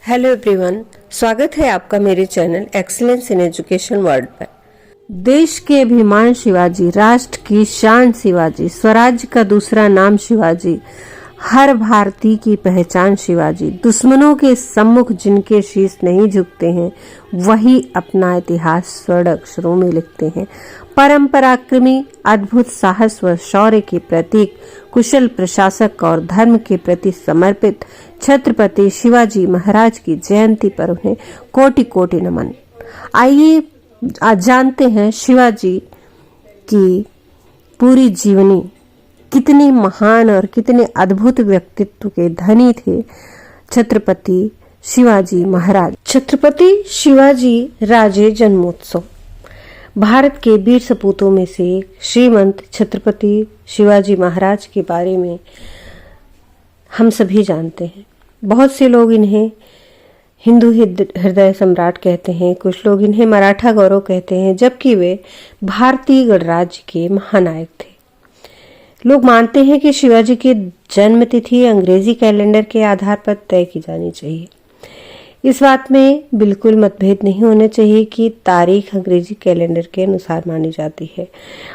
Hello everyone, स्वागत है आपका मेरे channel excellence in education world पर। देश के अभिमान शिवाजी, राष्ट्र की शान शिवाजी, स्वराज्य का दूसरा नाम शिवाजी, हर भारतीय की पहचान शिवाजी, दुश्मनों के सम्मुख जिनके शीश नहीं झुकते हैं वही अपना इतिहास स्वर्ण अक्षरों में लिखते हैं। परम पराक्रमी, अद्भुत साहस व शौर्य के प्रतीक, कुशल प्रशासक और धर्म के प्रति समर्पित छत्रपति शिवाजी महाराज की जयंती पर उन्हें कोटि कोटि नमन। आइए आज जानते हैं शिवाजी की पूरी जीवनी, कितने महान और कितने अद्भुत व्यक्तित्व के धनी थे छत्रपति शिवाजी महाराज। छत्रपति शिवाजी राजे जन्मोत्सव भारत के वीर सपूतों में से एक श्रीमंत छत्रपति शिवाजी महाराज के बारे में हम सभी जानते हैं। बहुत से लोग इन्हें हिंदू हृदय सम्राट कहते हैं, कुछ लोग इन्हें मराठा गौरव कहते हैं, जबकि वे भारतीय गणराज्य के महानायक थे। लोग मानते हैं कि शिवाजी की जन्म तिथि अंग्रेजी कैलेंडर के आधार पर तय की जानी चाहिए। इस बात में बिल्कुल मतभेद नहीं होना चाहिए कि तारीख अंग्रेजी कैलेंडर के अनुसार मानी जाती है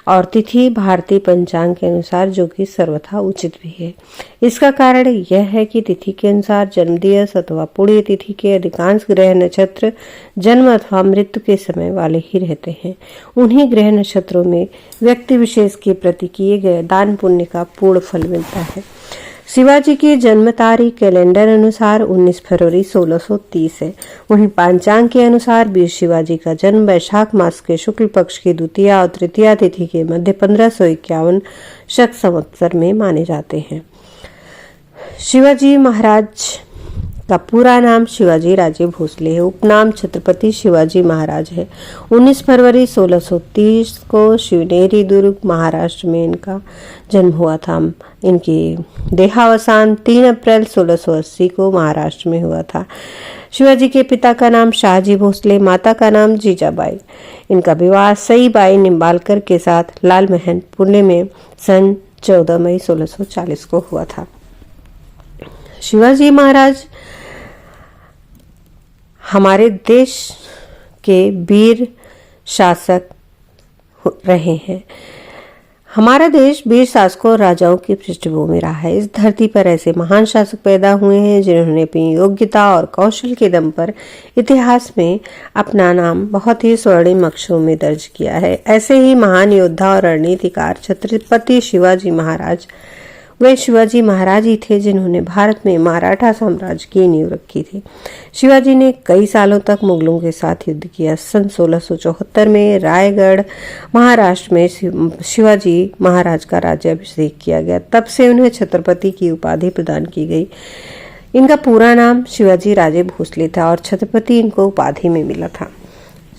और तिथि भारतीय पंचांग के अनुसार, जो कि सर्वथा उचित भी है। इसका कारण यह है कि तिथि के अनुसार जन्मदिवस अथवा पुण्य तिथि के अधिकांश ग्रह नक्षत्र जन्म अथवा मृत्यु के समय वाले ही रहते हैं। उन्हीं ग्रह नक्षत्रों में व्यक्ति विशेष के प्रति किए गए दान पुण्य का पूर्ण फल मिलता है। शिवाजी की जन्म तारीख कैलेंडर अनुसार 19 फरवरी 1630 है। वहीं पंचांग के अनुसार वीर शिवाजी का जन्म वैशाख मास के शुक्ल पक्ष की द्वितीया और तृतीया तिथि के मध्य 1551 शक संवत्सर में माने जाते हैं। शिवाजी महाराज का पूरा नाम शिवाजी राजे भोसले है। उपनाम छत्रपति शिवाजी महाराज है। 19 फरवरी 1630 को शिवनेरी दुर्ग महाराष्ट्र में इनका जन्म हुआ था। इनकी देहावसान 3 अप्रैल 1680 को महाराष्ट्र में हुआ था। शिवाजी के पिता का नाम शाहजी भोसले, माता का नाम जीजाबाई। इनका विवाह सईबाई निम्बालकर के साथ लाल महल पुणे में सन 14 मई 1640 को हुआ था। शिवाजी महाराज हमारे देश के वीर शासक रहे हैं। हमारा देश वीर शासकों और राजाओं की पृष्ठभूमि रहा है। इस धरती पर ऐसे महान शासक पैदा हुए हैं जिन्होंने अपनी योग्यता और कौशल के दम पर इतिहास में अपना नाम बहुत ही स्वर्णिम अक्षरों में दर्ज किया है। ऐसे ही महान योद्धा और रणनीतिकार छत्रपति शिवाजी महाराज, वे शिवाजी महाराज ही थे जिन्होंने भारत में मराठा साम्राज्य की नींव रखी थी। शिवाजी ने कई सालों तक मुगलों के साथ युद्ध किया। सन 1674 में रायगढ़ महाराष्ट्र में शिवाजी महाराज का राज्याभिषेक किया गया। तब से उन्हें छत्रपति की उपाधि प्रदान की गई। इनका पूरा नाम शिवाजी राजे भोसले था और छत्रपति इनको उपाधि में मिला था।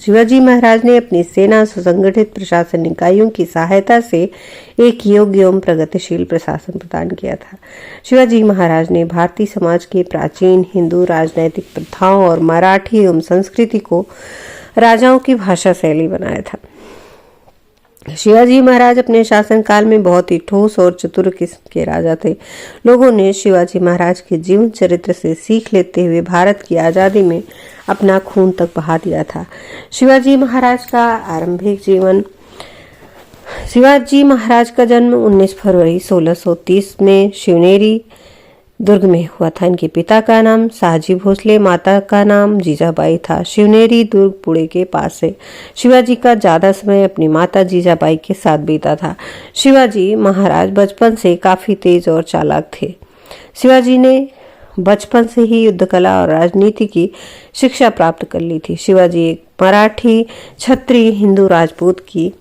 शिवाजी महाराज ने अपनी सेना सुसंगठित प्रशासन इकाइयों की सहायता से एक योग्य एवं प्रगतिशील प्रशासन प्रदान किया था। शिवाजी महाराज ने भारतीय समाज के प्राचीन हिंदू राजनैतिक प्रथाओं और मराठी एवं संस्कृति को राजाओं की भाषा शैली बनाया था। शिवाजी महाराज अपने शासनकाल में बहुत ही ठोस और चतुर किस्म के राजा थे। लोगों ने शिवाजी महाराज के जीवन चरित्र से सीख लेते हुए भारत की आजादी में अपना खून तक बहा दिया था। शिवाजी महाराज का आरंभिक जीवन। शिवाजी महाराज का जन्म 19 फरवरी 1630 में शिवनेरी दुर्ग में हुआ था। इनके पिता का नाम शाहजी भोसले, माता का नाम जीजाबाई था। शिवनेरी दुर्ग पुणे के पास है। शिवाजी का ज्यादा समय अपनी माता जीजाबाई के साथ बीता था। शिवाजी महाराज बचपन से काफी तेज और चालाक थे। शिवाजी ने बचपन से ही युद्ध कला और राजनीति की शिक्षा प्राप्त कर ली थी। शिवाजी एक मराठी क्षत्रिय हिंदू राजपूत की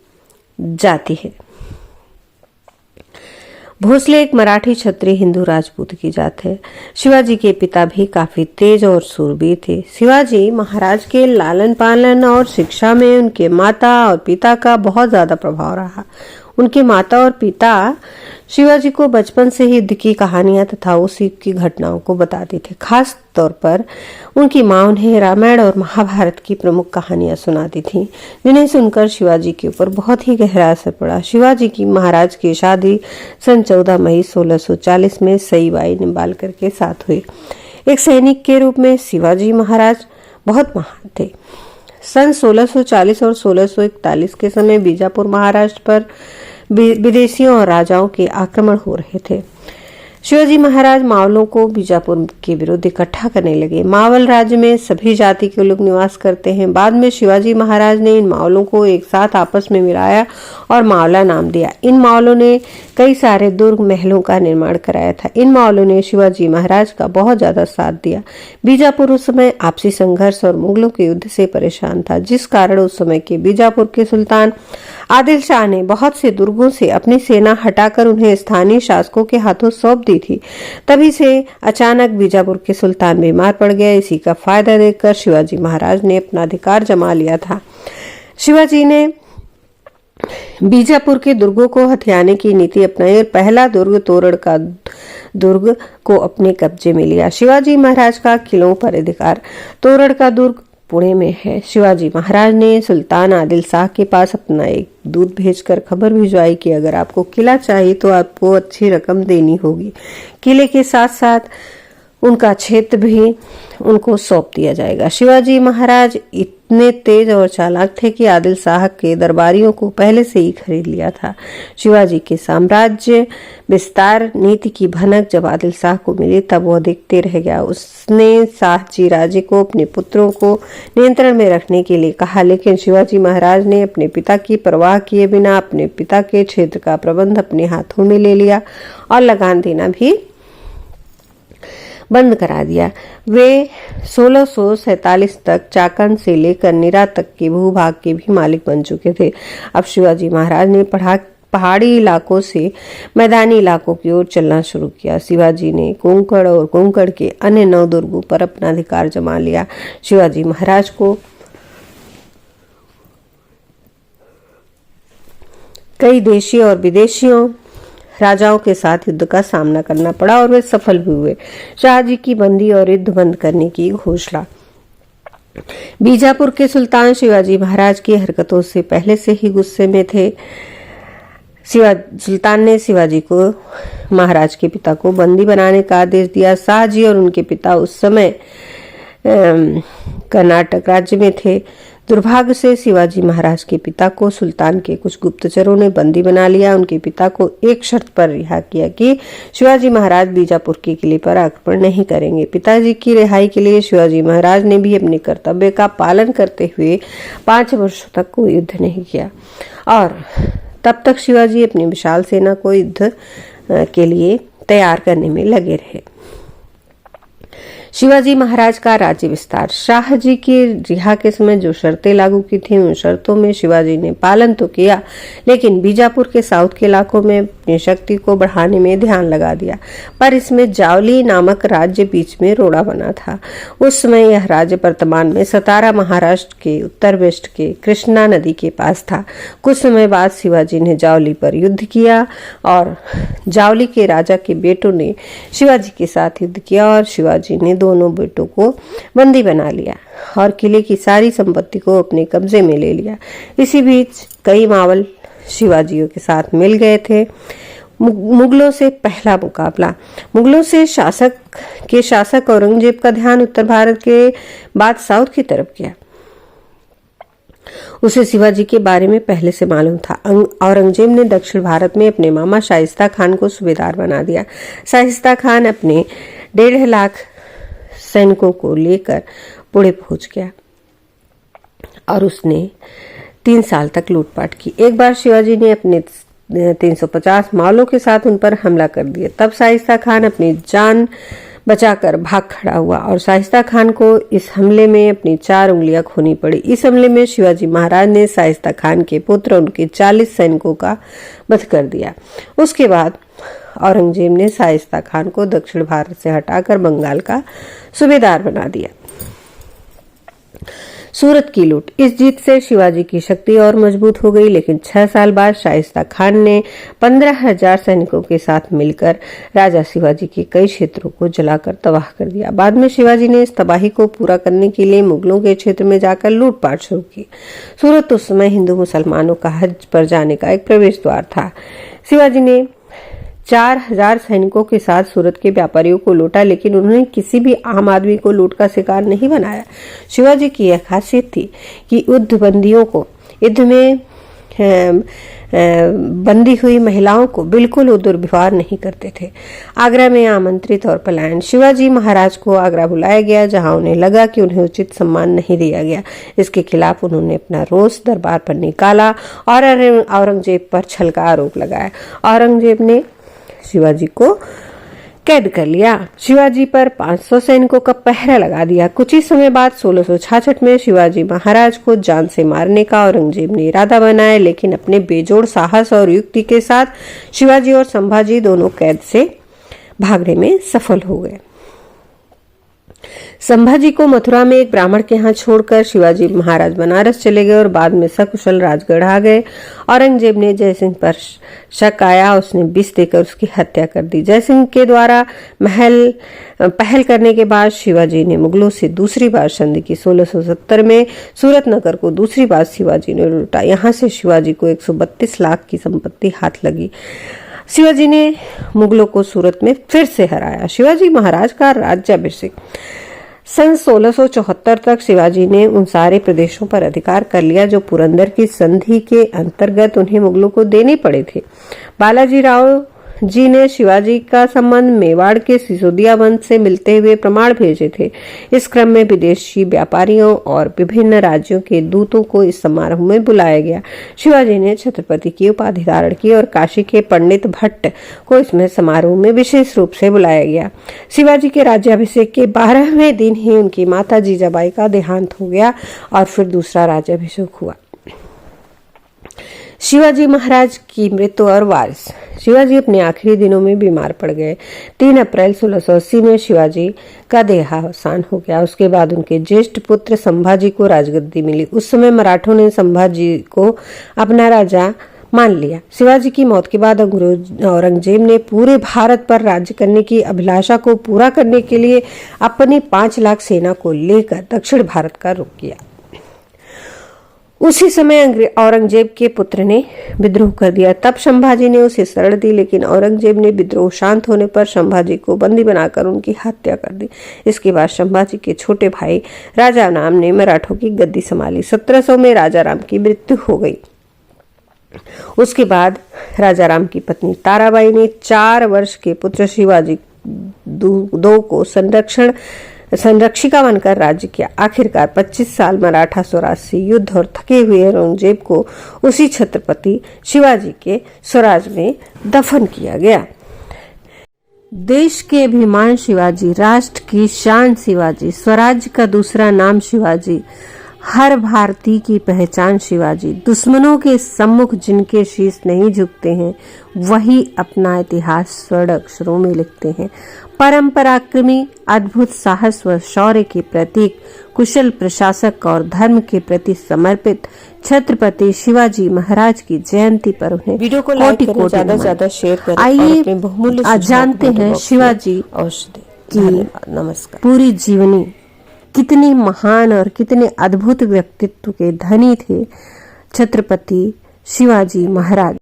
जाति है। भोसले एक मराठी क्षत्रिय हिंदू राजपूत की जात है। शिवाजी के पिता भी काफी तेज और सूरबीर थे। शिवाजी महाराज के लालन पालन और शिक्षा में उनके माता और पिता का बहुत ज्यादा प्रभाव रहा। उनके माता और पिता शिवाजी को बचपन से ही युद्ध की कहानियां तथा उस युग की घटनाओं को बताते थे। खास तौर पर उनकी मां उन्हें रामायण और महाभारत की प्रमुख कहानियां सुनाती थी, जिन्हें सुनकर शिवाजी के ऊपर बहुत ही गहरा असर पड़ा। शिवाजी की महाराज की शादी सन 14 मई 1640 में सईबाई निम्बालकर के साथ हुई। एक सैनिक के रूप में शिवाजी महाराज बहुत महान थे। सन 1640 और 1641 के समय बीजापुर महाराष्ट्र पर विदेशियों और राजाओं के आक्रमण हो रहे थे। शिवाजी महाराज मावलों को बीजापुर के विरुद्ध इकट्ठा करने लगे। मावल राज्य में सभी जाति के लोग निवास करते हैं। बाद में शिवाजी महाराज ने इन मावलों को एक साथ आपस में मिलाया और मावला नाम दिया। इन मावलों ने कई सारे दुर्ग महलों का निर्माण कराया था। इन मावलों ने शिवाजी महाराज का बहुत ज्यादा साथ दिया। बीजापुर उस समय आपसी संघर्ष और मुगलों के युद्ध से परेशान था, जिस कारण उस समय के बीजापुर के सुल्तान आदिल शाह ने बहुत से दुर्गों से अपनी सेना हटाकर उन्हें स्थानीय शासकों के हाथों सौंप दी थी। तभी से अचानक बीजापुर के सुल्तान बीमार पड़ गए। इसी का फायदा देखकर शिवाजी महाराज ने अपना अधिकार जमा लिया था। शिवाजी ने बीजापुर के दुर्गों को हथियाने की नीति अपनाई और पहला दुर्ग तोरड़ का दुर्ग को अपने कब्जे में लिया। शिवाजी महाराज का किलों पर अधिकार। तोरड़ का दुर्ग पुणे में है। शिवाजी महाराज ने सुल्तान आदिल शाह के पास अपना एक दूत भेजकर खबर भिजवाई कि अगर आपको किला चाहिए तो आपको अच्छी रकम देनी होगी। किले के साथ साथ उनका क्षेत्र भी उनको सौंप दिया जाएगा। शिवाजी महाराज इतने तेज और चालाक थे कि आदिल शाह के दरबारियों को पहले से ही खरीद लिया था। शिवाजी के साम्राज्य विस्तार नीति की भनक जब आदिल शाह को मिली तब वह देखते रह गया। उसने शाहजी राजे को अपने पुत्रों को नियंत्रण में रखने के लिए कहा, लेकिन शिवाजी महाराज ने अपने पिता की परवाह किए बिना अपने पिता के क्षेत्र का प्रबंध अपने हाथों में ले लिया और लगान देना भी बंद करा दिया। वे 1647 तक चाकन से लेकर निरा तक के भूभाग के भी मालिक बन चुके थे। अब शिवाजी महाराज ने पहाड़ी इलाकों से मैदानी इलाकों की ओर चलना शुरू किया। शिवाजी ने कोंकण और कोंकण के अन्य 9 दुर्गों पर अपना अधिकार जमा लिया। शिवाजी महाराज को कई देशी और विदेशियों राजाओं के साथ युद्ध का सामना करना पड़ा और वे सफल भी हुए। शाहजी की बंदी और युद्ध बंद करने की घोषणा। बीजापुर के सुल्तान शिवाजी महाराज की हरकतों से पहले से ही गुस्से में थे। सुल्तान ने शिवाजी को महाराज के पिता को बंदी बनाने का आदेश दिया। शाहजी और उनके पिता उस समय कर्नाटक राज्य में थे। दुर्भाग्य से शिवाजी महाराज के पिता को सुल्तान के कुछ गुप्तचरों ने बंदी बना लिया। उनके पिता को एक शर्त पर रिहा किया कि शिवाजी महाराज बीजापुर के किले पर आक्रमण नहीं करेंगे। पिताजी की रिहाई के लिए शिवाजी महाराज ने भी अपने कर्तव्य का पालन करते हुए 5 वर्षों तक कोई युद्ध नहीं किया और तब तक शिवाजी अपनी विशाल सेना को युद्ध के लिए तैयार करने में लगे रहे। शिवाजी महाराज का राज्य विस्तार। शाहजी की रिहा के समय जो शर्तें लागू की थी उन शर्तों में शिवाजी ने पालन तो किया, लेकिन बीजापुर के साउथ के इलाकों में अपनी शक्ति को बढ़ाने में ध्यान लगा दिया। पर इसमें जावली नामक राज्य बीच में रोड़ा बना था। उस समय यह राज्य वर्तमान में सतारा महाराष्ट्र के उत्तर वेस्ट के कृष्णा नदी के पास था। कुछ समय बाद शिवाजी ने जावली पर युद्ध किया और जावली के राजा के बेटों ने शिवाजी के साथ युद्ध किया और शिवाजी ने दोनों बेटों को बंदी बना लिया और किले की सारी संपत्ति को अपने कब्जे में ले लिया। इसी बीच कई मावल शिवाजियों के साथ मिल गए थे। मुगलों से पहला मुकाबला। मुगलों से शासक औरंगजेब का ध्यान उत्तर भारत के बाद साउथ की तरफ गया। उसे शिवाजी के बारे में पहले से मालूम था। औरंगजेब ने दक्षिण भारत में अपने मामा शाइस्ता खान को सूबेदार बना दिया। शाइस्ता खान अपने 1.5 लाख सैनिकों को लेकर पुणे पहुंच गया और उसने 3 साल तक लूटपाट की। एक बार शिवाजी ने अपने 350 मावलों के साथ उन पर हमला कर दिया। तब शाइस्ता खान अपनी जान बचाकर भाग खड़ा हुआ और शाइस्ता खान को इस हमले में अपनी 4 उंगलियां खोनी पड़ी। इस हमले में शिवाजी महाराज ने शाइस्ता खान के पुत्र उनके 40 सैनिकों का वध कर दिया। उसके बाद औरंगजेब ने शाइस्ता खान को दक्षिण भारत से हटाकर बंगाल का सूबेदार बना दिया। सूरत की लूट। इस जीत से शिवाजी की शक्ति और मजबूत हो गई, लेकिन 6 साल बाद शाइस्ता खान ने 15,000 सैनिकों के साथ मिलकर राजा शिवाजी के कई क्षेत्रों को जलाकर तबाह कर दिया। बाद में शिवाजी ने इस तबाही को पूरा करने के लिए मुगलों के क्षेत्र में जाकर लूटपाट शुरू की। सूरत उस समय हिंदू मुसलमानों का हज पर जाने का एक प्रवेश द्वार था। शिवाजी ने 4000 सैनिकों के साथ सूरत के व्यापारियों को लूटा, लेकिन उन्होंने किसी भी आम आदमी को लूट का शिकार नहीं बनाया। शिवाजी की यह खासियत थी कि युद्धबंदियों को, युद्ध में बंदी हुई महिलाओं को बिल्कुल वो दुर्व्यवहार नहीं करते थे। आगरा में आमंत्रित और पलायन। शिवाजी महाराज को आगरा बुलाया गया, जहां उन्हें लगा कि उन्हें उचित सम्मान नहीं दिया गया। इसके खिलाफ उन्होंने अपना रोष दरबार पर निकाला और औरंगजेब पर छल का आरोप लगाया। औरंगजेब ने शिवाजी को कैद कर लिया। शिवाजी पर 500 सैनिकों का पहरा लगा दिया। कुछ ही समय बाद 1666 में शिवाजी महाराज को जान से मारने का औरंगजेब ने इरादा बनाया, लेकिन अपने बेजोड़ साहस और युक्ति के साथ शिवाजी और संभाजी दोनों कैद से भागने में सफल हो गए। संभाजी को मथुरा में एक ब्राह्मण के यहाँ छोड़कर शिवाजी महाराज बनारस चले गए और बाद में सकुशल राजगढ़ आ गए। औरंगजेब ने जयसिंह पर शक आया, उसने विष देकर उसकी हत्या कर दी। जयसिंह के द्वारा पहल करने के बाद शिवाजी ने मुगलों से दूसरी बार संधि की। 1670 में सूरत नगर को दूसरी बार शिवाजी ने लूटा। यहाँ से शिवाजी को 132 लाख की संपत्ति हाथ लगी। शिवाजी ने मुगलों को सूरत में फिर से हराया। शिवाजी महाराज का राज्याभिषेक। सन 1674 तक शिवाजी ने उन सारे प्रदेशों पर अधिकार कर लिया जो पुरंदर की संधि के अंतर्गत उन्हें मुगलों को देने पड़े थे। बालाजी राव जी ने शिवाजी का संबंध मेवाड़ के सिसोदिया वंश से मिलते हुए प्रमाण भेजे थे। इस क्रम में विदेशी व्यापारियों और विभिन्न राज्यों के दूतों को इस समारोह में बुलाया गया। शिवाजी ने छत्रपति की उपाधि धारण की और काशी के पंडित भट्ट को इसमें समारोह में विशेष रूप से बुलाया गया। शिवाजी के राज्याभिषेक के 12वें दिन ही उनकी माता जीजाबाई का देहांत हो गया और फिर दूसरा राज्याभिषेक हुआ। शिवाजी महाराज की मृत्यु और वारिस। शिवाजी अपने आखिरी दिनों में बीमार पड़ गए। 3 अप्रैल 1680 में शिवाजी का देहावसान हो गया। उसके बाद उनके ज्येष्ठ पुत्र संभाजी को राजगद्दी मिली। उस समय मराठों ने संभाजी को अपना राजा मान लिया। शिवाजी की मौत के बाद औरंगजेब ने पूरे भारत पर राज्य करने की अभिलाषा को पूरा करने के लिए अपनी 5 लाख सेना को लेकर दक्षिण भारत का रुख किया। उसी समय औरंगजेब के पुत्र ने विद्रोह कर दिया। तब संभाजी ने उसे शरण दी, लेकिन औरंगजेब ने विद्रोह शांत होने पर संभाजी को बंदी बनाकर उनकी हत्या कर दी। इसके बाद संभाजी के छोटे भाई राजा राम ने मराठों की गद्दी संभाली। 1700 में राजा राम की मृत्यु हो गई। उसके बाद राजा राम की पत्नी ताराबाई ने 4 वर्ष के पुत्र शिवाजी दो को संरक्षिका बनकर राज्य किया। आखिरकार 25 साल मराठा स्वराज से युद्ध और थके हुए औरंगजेब को उसी छत्रपति शिवाजी के स्वराज में दफन किया गया। देश के अभिमान शिवाजी, राष्ट्र की शान शिवाजी, स्वराज्य का दूसरा नाम शिवाजी, हर भारतीय की पहचान शिवाजी। दुश्मनों के सम्मुख जिनके शीश नहीं झुकते हैं, वही अपना इतिहास स्वर्ण अक्षरों में लिखते हैं। परम पराक्रमी, अद्भुत साहस व शौर्य के प्रतीक, कुशल प्रशासक और धर्म के प्रति समर्पित छत्रपति शिवाजी महाराज की जयंती पर उन्हें वीडियो को लाइक करें, ज्यादा से ज्यादा शेयर करें। आइए आज जानते हैं शिवाजी की नमस्कार पूरी जीवनी। कितनी महान और कितने अद्भुत व्यक्तित्व के धनी थे छत्रपति शिवाजी महाराज।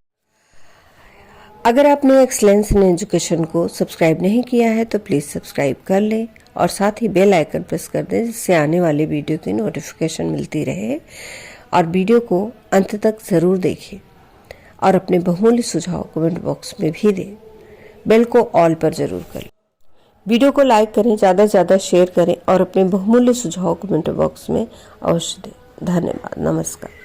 अगर आपने एक्सीलेंस इन एजुकेशन को सब्सक्राइब नहीं किया है तो प्लीज सब्सक्राइब कर लें और साथ ही बेल आइकन प्रेस कर दें, जिससे आने वाले वीडियो की नोटिफिकेशन मिलती रहे। और वीडियो को अंत तक जरूर देखें और अपने बहुमूल्य सुझाव कमेंट बॉक्स में भी दें। बेल को ऑल पर जरूर करें। वीडियो को लाइक करें, ज्यादा से ज्यादा शेयर करें और अपने बहुमूल्य सुझाव कमेंट बॉक्स में अवश्य दें। धन्यवाद। नमस्कार।